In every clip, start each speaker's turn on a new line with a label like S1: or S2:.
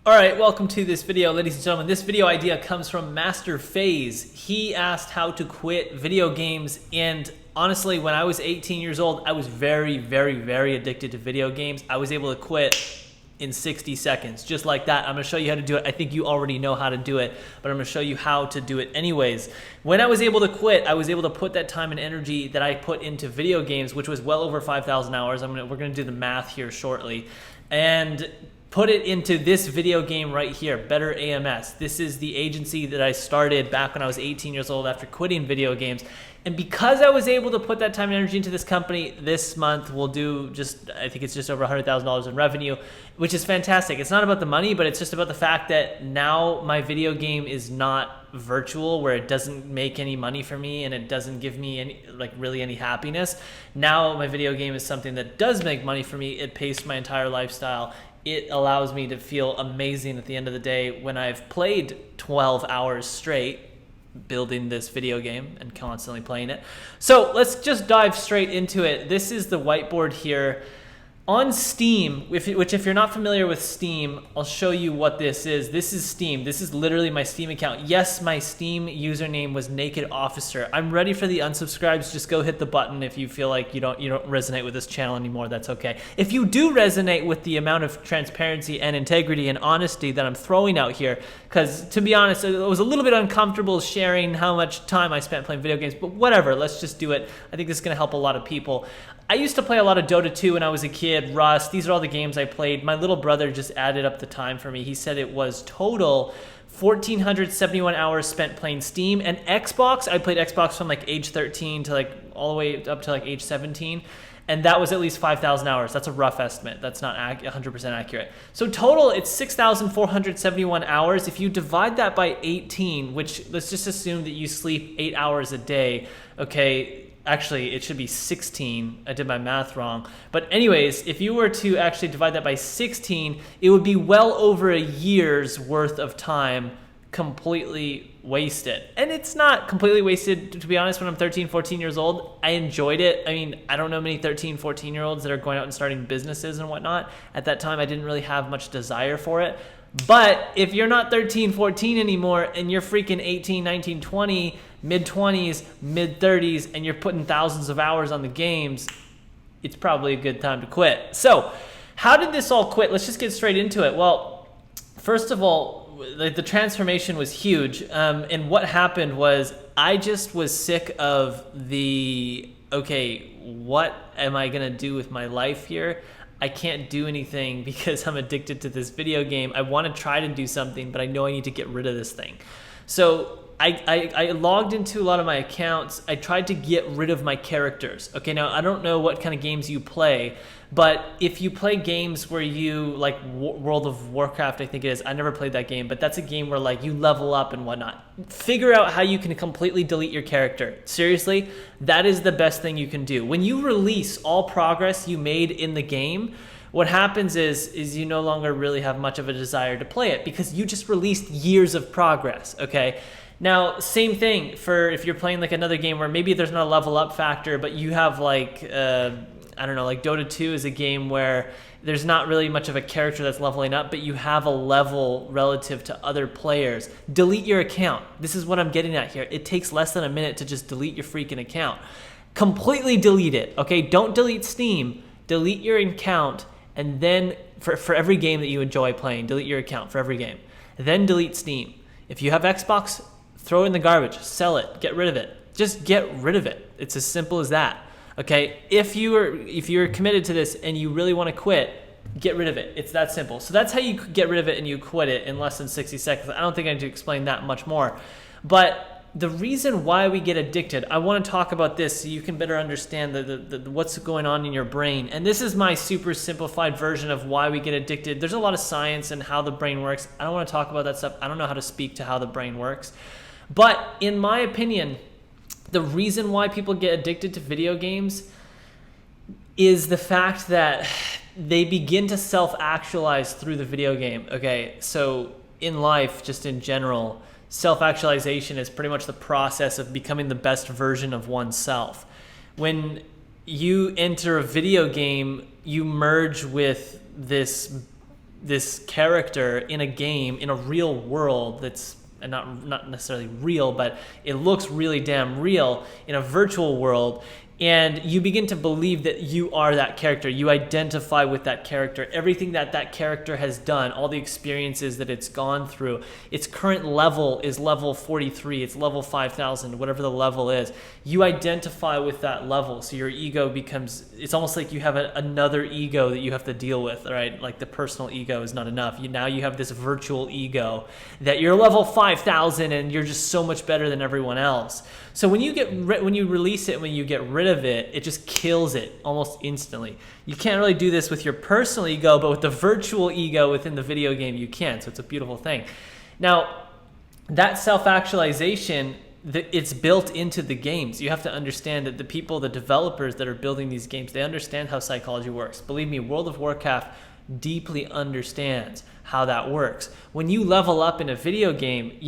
S1: All right, welcome to this video, ladies and gentlemen. This video idea comes from Master Phase. He asked how to quit video games, and honestly, when I was 18 years old, I was very, very, very addicted to video games. I was able to quit in 60 seconds, just like that. I'm gonna show you how to do it. I think you already know how to do it, but I'm gonna show you how to do it anyways. When I was able to quit, I was able to put that time and energy that I put into video games, which was well over 5,000 hours. We're gonna do the math here shortly, and put it into this video game right here, BetterAMS. This is the agency that I started back when I was 18 years old after quitting video games. And because I was able to put that time and energy into this company, this month we'll do I think it's just over $100,000 in revenue, which is fantastic. It's not about the money, but it's just about the fact that now my video game is not virtual, where it doesn't make any money for me and it doesn't give me really any happiness. Now my video game is something that does make money for me. It pays for my entire lifestyle. It allows me to feel amazing at the end of the day when I've played 12 hours straight building this video game and constantly playing it. So let's just dive straight into it. This is the whiteboard here. On Steam, which if you're not familiar with Steam, I'll show you what this is. This is Steam. This is literally my Steam account. Yes, my Steam username was Naked Officer. I'm ready for the unsubscribes. Just go hit the button if you feel like you don't resonate with this channel anymore. That's okay. If you do resonate with the amount of transparency and integrity and honesty that I'm throwing out here, because to be honest, it was a little bit uncomfortable sharing how much time I spent playing video games, but whatever, let's just do it. I think this is going to help a lot of people. I used to play a lot of Dota 2 when I was a kid, Rust. These are all the games I played. My little brother just added up the time for me. He said it was total 1,471 hours spent playing Steam and Xbox. I played Xbox from like age 13 to all the way up to like age 17. And that was at least 5,000 hours. That's a rough estimate. That's not 100% accurate. So total, it's 6,471 hours. If you divide that by 18, which let's just assume that you sleep 8 hours a day, okay, actually, it should be 16. I did my math wrong. But anyways, if you were to actually divide that by 16, it would be well over a year's worth of time completely wasted. And it's not completely wasted, to be honest. When I'm 13, 14 years old, I enjoyed it. I mean, I don't know many 13, 14-year-olds that are going out and starting businesses and whatnot. At that time, I didn't really have much desire for it. But if you're not 13, 14 anymore, and you're freaking 18, 19, 20, mid-20s, mid-30s, and you're putting thousands of hours on the games, it's probably a good time to quit. So how did this all quit? Let's just get straight into it. Well, first of all, the transformation was huge. And what happened was I just was sick of okay, what am I going to do with my life here? I can't do anything because I'm addicted to this video game. I want to try to do something, but I know I need to get rid of this thing. So I logged into a lot of my accounts. I tried to get rid of my characters. Okay, now I don't know what kind of games you play, but if you play games where you, like World of Warcraft, I think it is. I never played that game, but that's a game where like you level up and whatnot. Figure out how you can completely delete your character. Seriously, that is the best thing you can do. When you release all progress you made in the game, what happens is you no longer really have much of a desire to play it because you just released years of progress, okay? Now, same thing for if you're playing like another game where maybe there's not a level up factor, but you have like, I don't know, like Dota 2 is a game where there's not really much of a character that's leveling up, but you have a level relative to other players. Delete your account. This is what I'm getting at here. It takes less than a minute to just delete your freaking account. Completely delete it, okay? Don't delete Steam. Delete your account, and then for every game that you enjoy playing, delete your account for every game. Then delete Steam. If you have Xbox, throw it in the garbage, sell it, get rid of it. Just get rid of it. It's as simple as that. Okay, if you're committed to this and you really want to quit, get rid of it. It's that simple. So that's how you get rid of it and you quit it in less than 60 seconds. I don't think I need to explain that much more. But the reason why we get addicted, I want to talk about this so you can better understand what's going on in your brain. And this is my super simplified version of why we get addicted. There's a lot of science and how the brain works. I don't want to talk about that stuff. I don't know how to speak to how the brain works. But in my opinion, the reason why people get addicted to video games is the fact that they begin to self-actualize through the video game. Okay, so in life, just in general, self-actualization is pretty much the process of becoming the best version of oneself. When you enter a video game, you merge with this this character in a game, in a real world that's not necessarily real, but it looks really damn real in a virtual world. And you begin to believe that you are that character. You identify with that character. Everything that that character has done, all the experiences that it's gone through, its current level is level 43, it's level 5,000, whatever the level is. You identify with that level. So your ego becomes, it's almost like you have another ego that you have to deal with, right? Like the personal ego is not enough. Now you have this virtual ego that you're level 5,000 and you're just so much better than everyone else. So when you release it, when you get rid of it, it just kills it almost instantly. You can't really do this with your personal ego, but with the virtual ego within the video game, you can. So it's a beautiful thing. Now, that self-actualization, it's built into the games. You have to understand that the developers that are building these games, they understand how psychology works. Believe me, World of Warcraft deeply understands how that works. When you level up in a video game,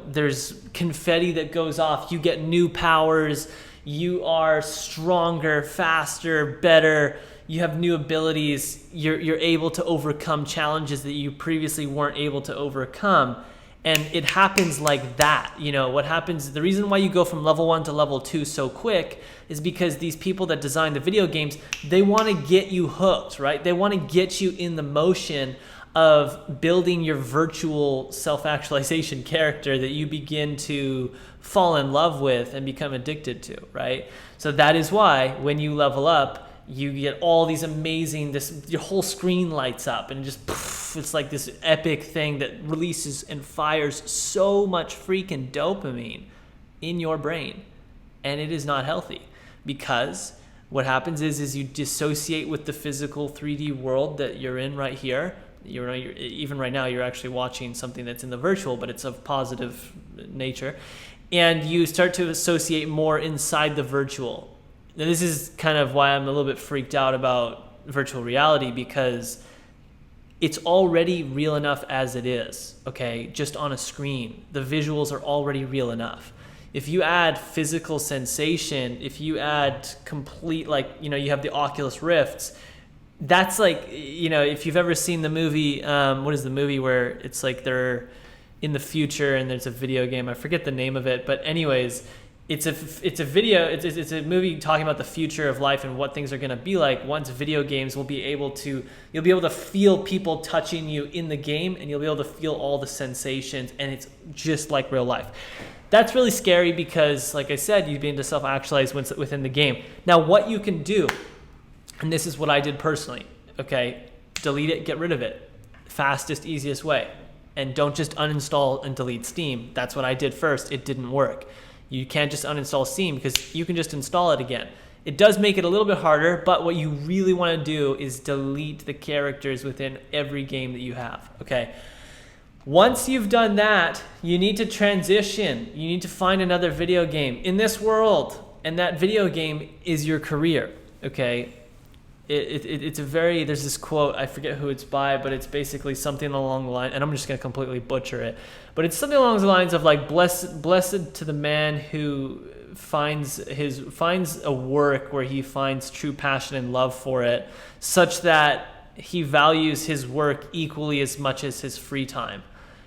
S1: there's confetti that goes off, you get new powers, you are stronger, faster, better, you have new abilities, you're able to overcome challenges that you previously weren't able to overcome. And it happens like that. What happens, the reason why you go from level 1 to level 2 so quick is because these people that design the video games, they want to get you hooked, right? They want to get you in the motion of building your virtual self-actualization character that you begin to fall in love with and become addicted to, right? So that is why when you level up, you get all these amazing, your whole screen lights up and just poof, it's like this epic thing that releases and fires so much freaking dopamine in your brain. And it is not healthy, because what happens is you dissociate with the physical 3D world that you're in right here. Even right now, you're actually watching something that's in the virtual, but it's of positive nature. And you start to associate more inside the virtual. Now, this is kind of why I'm a little bit freaked out about virtual reality, because it's already real enough as it is, okay? Just on a screen. The visuals are already real enough. If you add physical sensation, if you add complete, you have the Oculus Rifts, that's like, if you've ever seen the movie, what is the movie where it's like they're in the future and there's a video game, I forget the name of it, but anyways, it's a movie talking about the future of life and what things are going to be like once video games you'll be able to feel people touching you in the game, and you'll be able to feel all the sensations, and it's just like real life. That's really scary because, like I said, you begin to self-actualize within the game. Now, what you can do, and this is what I did personally, okay? Delete it, get rid of it. Fastest, easiest way. And don't just uninstall and delete Steam. That's what I did first. It didn't work. You can't just uninstall Steam because you can just install it again. It does make it a little bit harder, but what you really want to do is delete the characters within every game that you have, okay? Once you've done that, you need to transition. You need to find another video game in this world, and that video game is your career, okay? There's this quote, I forget who it's by, but it's basically something along the line, and I'm just going to completely butcher it, but it's something along the lines of like, blessed to the man who finds a work where he finds true passion and love for it, such that he values his work equally as much as his free time.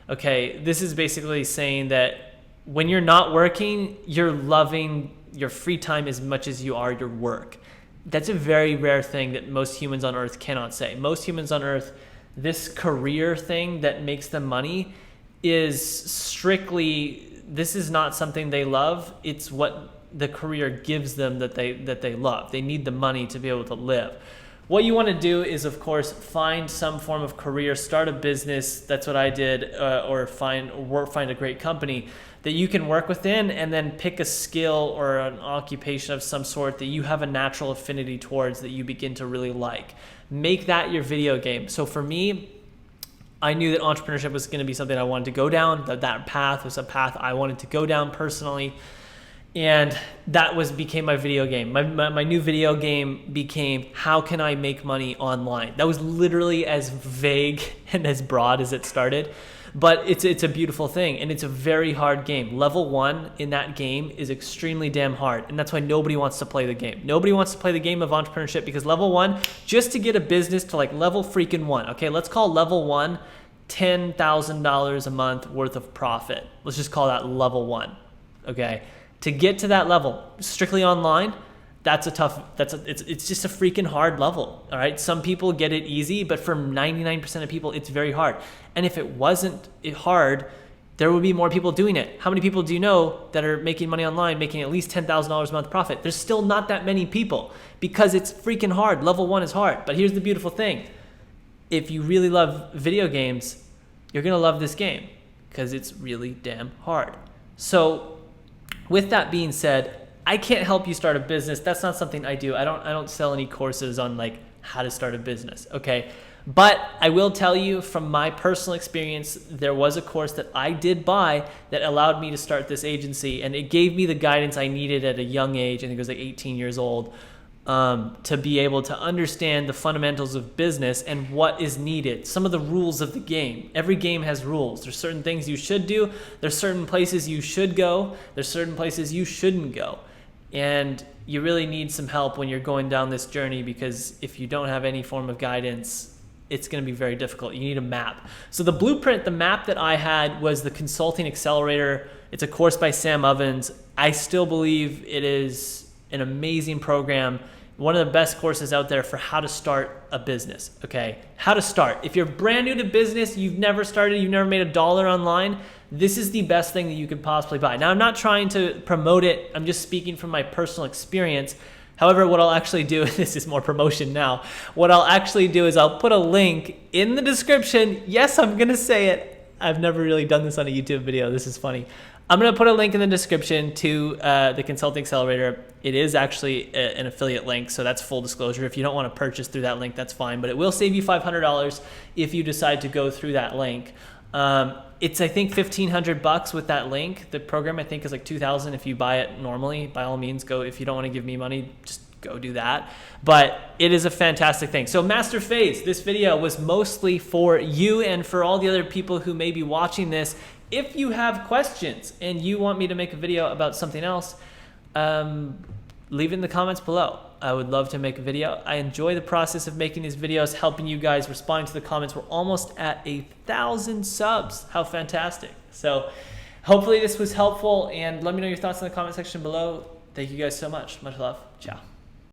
S1: Okay, this is basically saying that when you're not working, you're loving your free time as much as you are your work. That's a very rare thing that most humans on earth cannot say. Most humans on earth, this career thing that makes them money is strictly, this is not something they love. It's what the career gives them that they love. They need the money to be able to live. What you want to do is, of course, find some form of career, start a business. That's what I did, or find a great company that you can work within, and then pick a skill or an occupation of some sort that you have a natural affinity towards that you begin to really like. Make that your video game. So for me, I knew that entrepreneurship was going to be something I wanted to go down. That path was a path I wanted to go down personally. And that became my video game. My new video game became, how can I make money online? That was literally as vague and as broad as it started, but it's a beautiful thing, and it's a very hard game. Level 1 in that game is extremely damn hard, and that's why nobody wants to play the game. Nobody wants to play the game of entrepreneurship, because level 1, just to get a business to like level freaking 1, okay, let's call level 1 $10,000 a month worth of profit. Let's just call that level 1, okay? To get to that level, strictly online, it's just a freaking hard level, all right? Some people get it easy, but for 99% of people, it's very hard. And if it wasn't hard, there would be more people doing it. How many people do you know that are making money online, making at least $10,000 a month profit? There's still not that many people, because it's freaking hard. Level 1 is hard. But here's the beautiful thing. If you really love video games, you're gonna love this game, because it's really damn hard. So with that being said, I can't help you start a business. That's not something I do. I don't sell any courses on like how to start a business, okay? But I will tell you from my personal experience, there was a course that I did buy that allowed me to start this agency, and it gave me the guidance I needed at a young age. I think it was like 18 years old, to be able to understand the fundamentals of business and what is needed, some of the rules of the game. Every game has rules. There's certain things you should do. There's certain places you should go. There's certain places you shouldn't go. And you really need some help when you're going down this journey, because if you don't have any form of guidance, it's going to be very difficult. You need a map. So the blueprint, the map that I had, was the Consulting Accelerator. It's a course by Sam Ovens. I still believe it is an amazing program, one of the best courses out there for how to start a business, okay? How to start. If you're brand new to business, you've never started, you've never made $1 online, this is the best thing that you could possibly buy. Now, I'm not trying to promote it. I'm just speaking from my personal experience. However, what I'll actually do, this is more promotion now, what I'll actually do is I'll put a link in the description. Yes, I'm gonna say it. I've never really done this on a YouTube video. This is funny. I'm going to put a link in the description to the Consulting Accelerator. It is actually an affiliate link, so that's full disclosure. If you don't want to purchase through that link, that's fine, but it will save you $500 if you decide to go through that link. It's, I think, $1,500 with that link. The program, I think, is like $2,000 if you buy it normally. By all means, go. If you don't want to give me money, just go do that. But it is a fantastic thing. So Master Phase, this video was mostly for you and for all the other people who may be watching this. If you have questions and you want me to make a video about something else, leave it in the comments below. I would love to make a video. I enjoy the process of making these videos, helping you guys, responding to the comments. We're almost at 1,000 subs. How fantastic. So hopefully this was helpful, and let me know your thoughts in the comment section below. Thank you guys so much. Much love. Ciao.